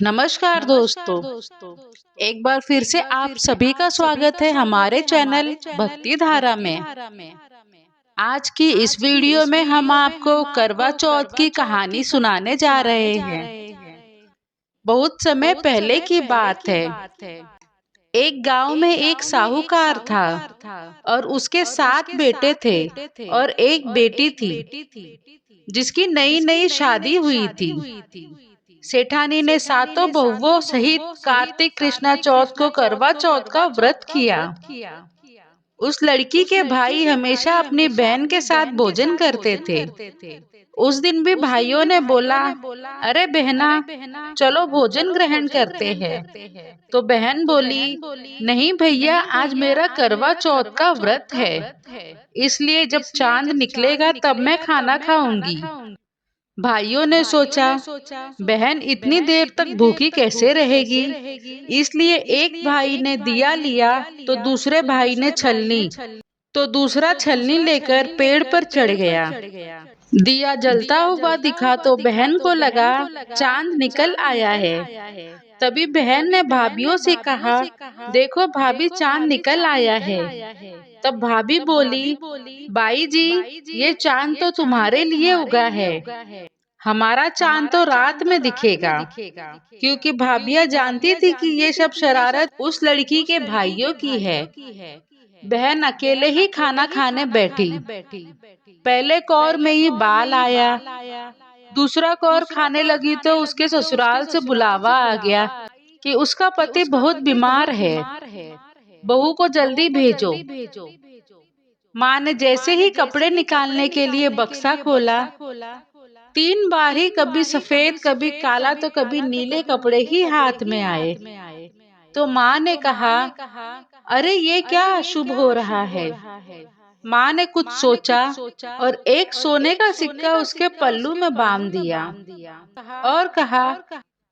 नमस्कार दोस्तों। एक बार फिर से आप सभी का स्वागत है हमारे चैनल भक्ति धारा में। आज की इस वीडियो में हम आपको करवा चौथ की कहानी सुनाने जा रहे हैं। बहुत समय पहले की बात है। एक गांव में एक साहूकार था और उसके 7 बेटे थे और एक बेटी थी जिसकी नई नई शादी हुई थी। सेठानी ने सातों बहुओं सहित कार्तिक कृष्णा चौथ को करवा चौथ का व्रत किया। उस लड़की के भाई हमेशा अपनी बहन के साथ भोजन करते थे। उस दिन भी भाइयों ने बोला, अरे बहना, चलो भोजन ग्रहण करते हैं। तो बहन बोली, नहीं भैया, आज मेरा करवा चौथ का व्रत है, इसलिए जब चांद निकलेगा तब मैं खाना खाऊंगी। भाइयों ने सोचा, बहन इतनी देर तक भूखी कैसे रहेगी, इसलिए एक भाई ने दिया लिया तो दूसरे भाई ने छलनी, तो दूसरा छलनी लेकर पेड़ पर चढ़ गया। दिया जलता हुआ दिखा तो बहन को लगा चांद निकल आया है। तभी बहन ने भाभीियों से कहा, देखो भाभी, चांद निकल आया है। तब भाभी बोली, बाई जी, ये चांद तो तुम्हारे लिए उगा है, हमारा चांद तो रात में दिखेगा। क्योंकि भाभियां जानती थी कि ये सब शरारत उस लड़की के भाइयों की है। बहन अकेले ही खाना खाने बैठी। पहले कौर में ही बाल आया। दूसरा कौर खाने लगी तो उसके ससुराल से बुलावा आ गया कि उसका पति बहुत बीमार है, बहू को जल्दी भेजो। माँ ने जैसे ही कपड़े निकालने के लिए बक्सा खोला, 3 बार ही कभी सफेद कभी काला तो कभी नीले कपड़े ही हाथ में आए। तो माँ ने कहा, अरे ये क्या अशुभ हो रहा है। माँ ने कुछ सोचा और एक सोने का सिक्का उसके पल्लू में बांध दिया और कहा,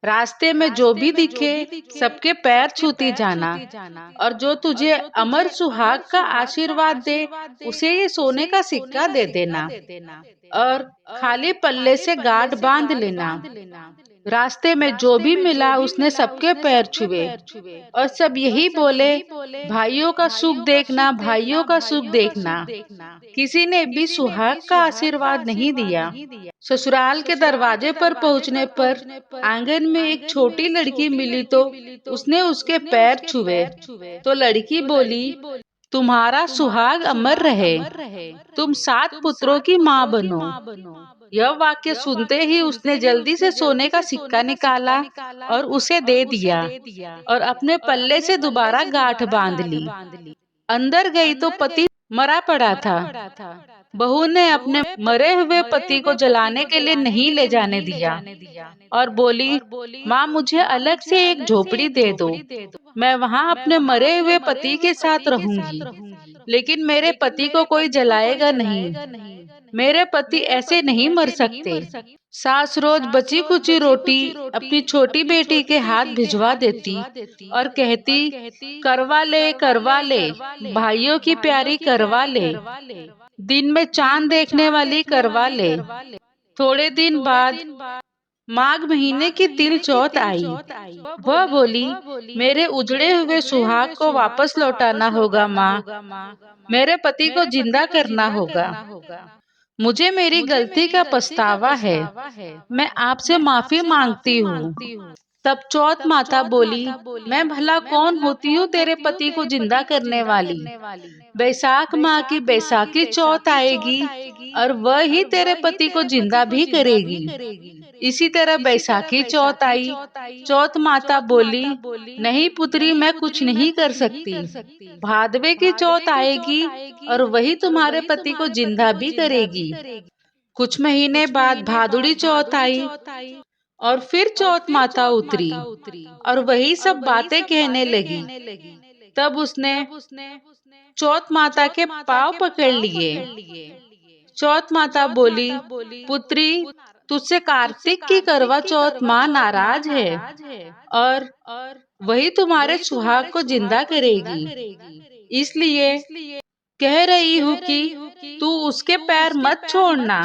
रास्ते में जो भी दिखे सबके पैर छूती जाना, और जो तुझे अमर सुहाग का आशीर्वाद दे उसे ये सोने का सिक्का दे देना और खाली पल्ले से गांठ बांध लेना। रास्ते में जो भी मिला उसने सबके पैर छुए और सब यही बोले, भाइयों का सुख देखना, भाइयों का सुख देखना। किसी ने भी सुहाग का आशीर्वाद नहीं दिया। ससुराल के दरवाजे पर पहुंचने पर आंगन में एक छोटी लड़की मिली तो उसने उसके पैर छुए। तो लड़की बोली, तुम्हारा सुहाग अमर रहे, तुम 7 पुत्रों की माँ बनो। यह वाक्य सुनते ही उसने जल्दी से सोने का सिक्का निकाला और उसे दे दिया और अपने पल्ले से दोबारा गांठ बांध ली। अंदर गई तो पति मरा पड़ा था। बहू ने अपने मरे हुए पति को जलाने के लिए नहीं ले जाने दिया और बोली, माँ, मुझे अलग से एक झोपड़ी दे दो, मैं वहाँ अपने मरे हुए पति के साथ रहूंगी, लेकिन मेरे पति को कोई जलाएगा नहीं। मेरे पति ऐसे नहीं मर सकते। सास रोज बची कुची रोटी अपनी छोटी बेटी के हाथ भिजवा देती और कहती, करवा ले, करवा ले, भाइयों की प्यारी करवा ले, दिन में चांद देखने वाली करवा ले। थोड़े दिन बाद माघ महीने की तिल चौथ आई। वह बोली, मेरे उजड़े हुए सुहाग को वापस लौटाना होगा माँ, मेरे पति को जिंदा करना होगा। मुझे मेरी गलती का पछतावा है, मैं आपसे माफी मांगती हूँ। तब चौथ माता बोली, मैं भला कौन होती हूँ तेरे पति को जिंदा करने वाली। बैसाख माह की बैसाखी चौथ आएगी और वह ही तेरे पति को जिंदा भी करेगी। इसी तरह बैसाखी चौथ आई। चौथ माता बोली, नहीं पुत्री, मैं कुछ नहीं कर सकती। भादवे की चौथ आएगी और वही तुम्हारे पति को जिंदा भी करेगी। कुछ महीने बाद भादुड़ी चौथ आई और फिर चौथ माता उतरी और वही सब बातें कहने लगी। तब उसने चौथ माता के पांव पकड़ लिए। चौथ माता बोली, पुत्री, तुझसे कार्तिक की करवा चौथ माँ नाराज है और वही तुम्हारे सुहाग को जिंदा करेगी, इसलिए कह रही हूँ कि तू उसके पैर मत छोड़ना,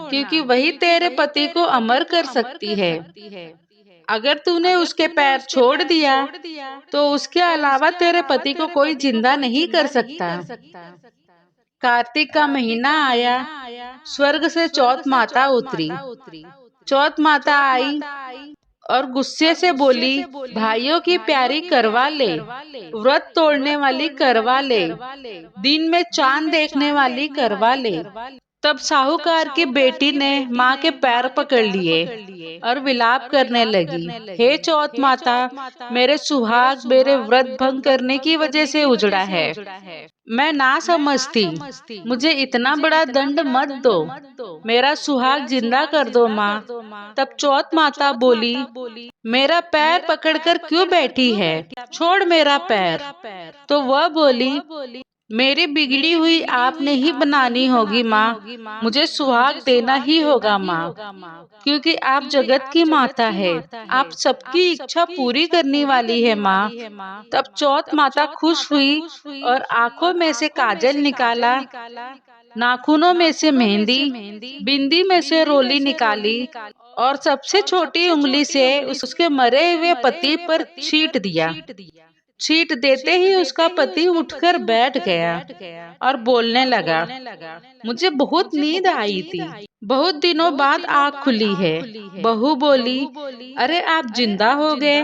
क्योंकि वही तेरे पति को अमर कर सकती है। अगर तूने उसके पैर छोड़ दिया तो उसके अलावा तेरे पति को कोई जिंदा नहीं कर सकता। कार्तिक का महीना आया, स्वर्ग से चौथ माता उतरी। चौथ माता आई और गुस्से से बोली, भाइयों की प्यारी करवा ले, व्रत तोड़ने वाली करवा ले, दिन में चांद देखने वाली करवा ले। तब साहूकार की बेटी ने माँ के पैर पकड़ लिए और विलाप करने लगी, हे चौथ माता, मेरे सुहाग मेरे व्रत भंग करने की वजह से उजड़ा है। मैं ना समझती, मुझे इतना बड़ा दंड मत दो, मेरा सुहाग जिंदा कर दो माँ। तब चौथ माता बोली, मेरा पैर पकड़कर क्यों बैठी है, छोड़ मेरा पैर। तो वह बोली, मेरी बिगड़ी हुई आपने ही बनानी होगी माँ, मुझे सुहाग देना ही होगा माँ, क्योंकि आप जगत की माता है, आप सबकी इच्छा पूरी करने वाली है माँ। तब चौथ माता खुश हुई और आंखों में से काजल निकाला, नाखूनों में से मेहंदी, बिंदी में से रोली निकाली और सबसे छोटी उंगली से उसके मरे हुए पति पर छींट दिया। छींट देते ही उसका पति उठकर बैठ गया और बोलने लगा, मुझे बहुत नींद आई थी, बहुत दिनों बाद आँख खुली है। बहू बोली, अरे आप जिंदा हो गए,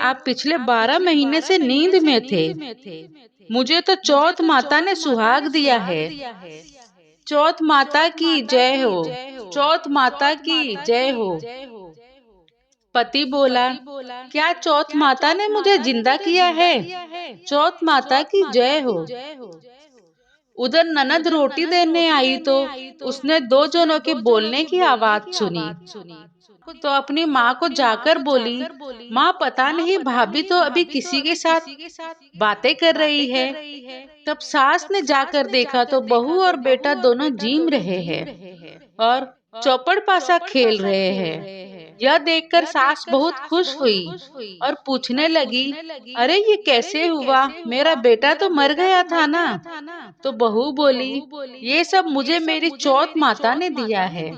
आप पिछले 12 महीने से नींद में थे, मुझे तो चौथ माता ने सुहाग दिया है। चौथ माता की जय हो, चौथ माता की जय हो। पति बोला, क्या चौथ माता ने मुझे जिंदा किया है, चौथ माता की जय हो। उधर ननद रोटी देने आई तो उसने 2 जनों के बोलने की आवाज सुनी, तो अपनी माँ को जाकर बोली, माँ पता नहीं भाभी तो अभी किसी के साथ बातें कर रही है। तब सास ने जाकर देखा तो बहू और बेटा दोनों जीम रहे हैं और चौपड़ पासा खेल रहे हैं। यह देखकर सास बहुत खुश हुई और पूछने लगी, अरे ये कैसे हुआ, मेरा बेटा तो मर गया था ना। तो बहू बोली, ये सब मुझे मेरी चौथ माता ने दिया है।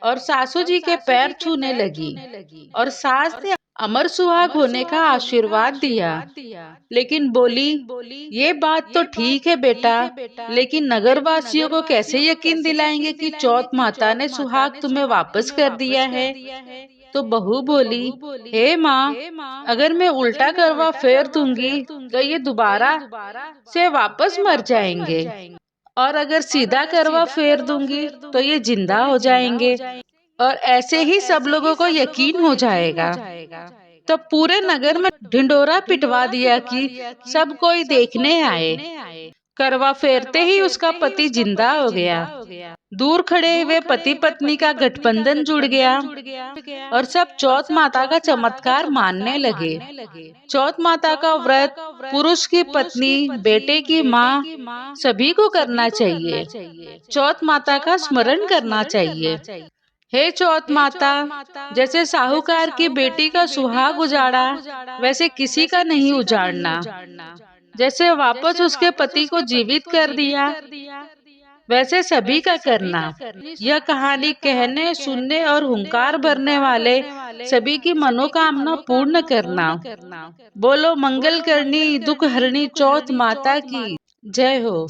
और सासू जी के पैर छूने लगी और सास ने अमर सुहाग होने का आशीर्वाद दिया। लेकिन बोली, ये बात तो ठीक है बेटा, लेकिन नगर वासियों को कैसे यकीन दिलाएंगे कि चौथ माता ने सुहाग तुम्हें वापस कर दिया है। तो बहू बोली, हे माँ, अगर मैं उल्टा करवा फेर दूंगी तो ये दोबारा से वापस मर जाएंगे, और अगर सीधा करवा फेर दूंगी तो ये जिंदा हो जाएंगे, और ऐसे ही सब लोगों को यकीन हो जाएगा। तो पूरे नगर में ढिंडोरा पिटवा दिया कि सब कोई देखने आए। करवा फेरते ही उसका पति जिंदा हो गया। दूर खड़े हुए पति पत्नी का गठबंधन जुड़ गया और सब चौथ माता का चमत्कार मानने लगे। चौथ माता का व्रत पुरुष की पत्नी, बेटे की माँ सभी को करना चाहिए। चौथ माता का स्मरण करना चाहिए। हे चौथ माता, जैसे साहूकार की बेटी का सुहाग उजाड़ा वैसे किसी का नहीं उजाड़ना। जैसे वापस उसके पति को जीवित कर दिया वैसे सभी का करना। यह कहानी कहने, सुनने और हुंकार भरने वाले सभी की मनोकामना पूर्ण करना। बोलो मंगल करनी, दुख हरणी चौथ माता की जय हो।